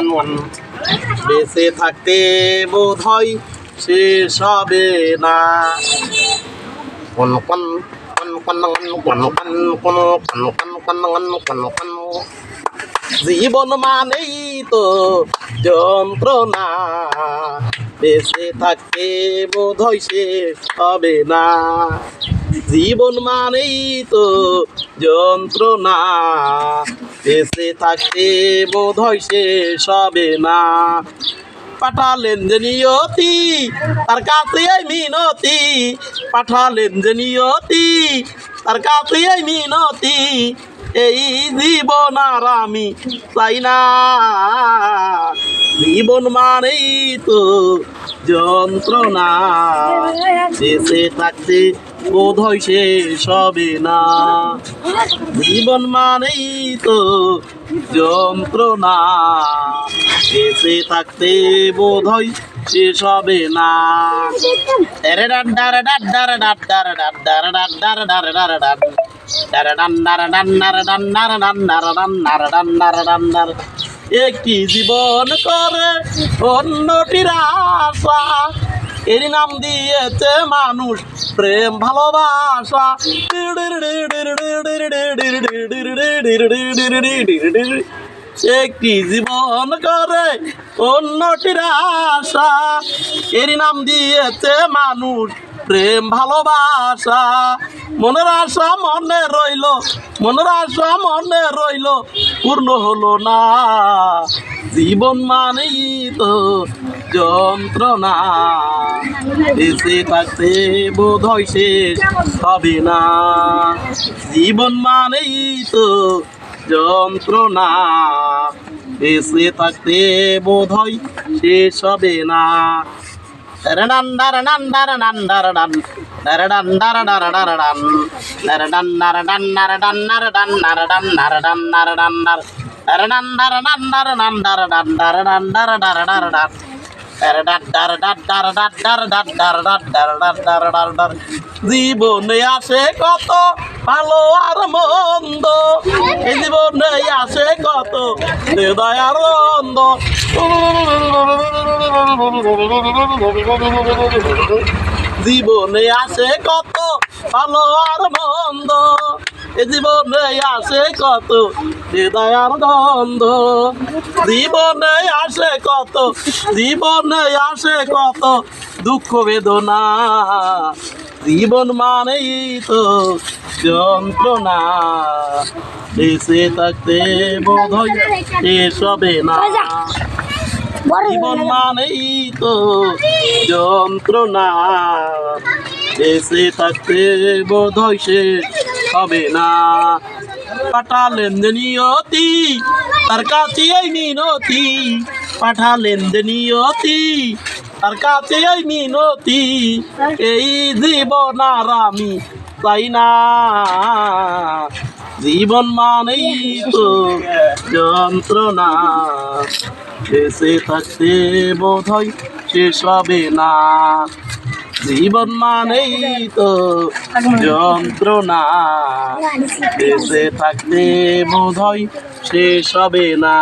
মন বেঁচে থাকতে বোধ হয় শেষ হবে না। কোন কোন কোন কোন কোন কোন কোন কোন কোন কোন কোন জীবন মানেই তো যন্ত্রণা, বেঁচে থাকতে বোধ হয় শেষ হবে না। জীবন মানেই তো যন্ত্রণা, বেঁচে থাকতে বোধ হয় শেষ হবে না। পাঠালেন যে নিয়তি তার কাছে মিনতি, পাঠালেন যে নিয়তি তার কাছে মিনতি, এই জীবন আর আমি চাই না। জীবন মানেই তো যন্ত্রণা, বেঁচে থাকতে বোধ হয় শেষ হবে না। জীবন মানেই তো যন্ত্রণা, বেঁচে থাকতে বোধ হয় শেষ হবে না। একটি জীবন করে অন্যটির আশা, এর নাম দিয়েছে মানুষ প্রেম ভালোবাসা। একটি জীবন করে অন্যটির আশা, এর নাম দিয়েছে মানুষ প্রেম ভালোবাসা। মনের আশা মনে রইল, মনের আশা মনে রইল, পূর্ণ হলো না। জীবন মানেই তো যন্ত্রণা, বেঁচে থাকতে বোধ হয় শেষ হবে না। জীবন মানেই তো যন্ত্রণা, বেঁচে থাকতে বোধ হয় শেষ হবে না। জীবনে আসে কত ভালো আর মন্দ, এই জীবনে আসে কত হৃদয় আনন্দ। জীবনে আসে কত ভালো আর মন্দ, এ জীবনে আসে কত হৃদয় আনন্দ। জীবনে আসে কত, জীবনে আসে কত দুঃখ বেদনা। জীবন মানেই তো যন্ত্রণা, বেঁচে থাকতে বোধ হয় শেষ হবে না। জীবন মানেই তো যন্ত্রণা, বেঁচে থাকতে বোধ হয় শেষ হবে না। পাঠালেন যে নিয়তি তার কাছে মিনতি, পাঠালেন যে নিয়তি তার কাছে মিনতি, এই জীবন আর আমি চাই না। জীবন মানেই তো যন্ত্রণা, বেঁচে থাকতে বোধ হয় শেষ হবে না। জীবন মানেই তো যন্ত্রণা, বেঁচে থাকতে বোধ হয় শেষ হবে না।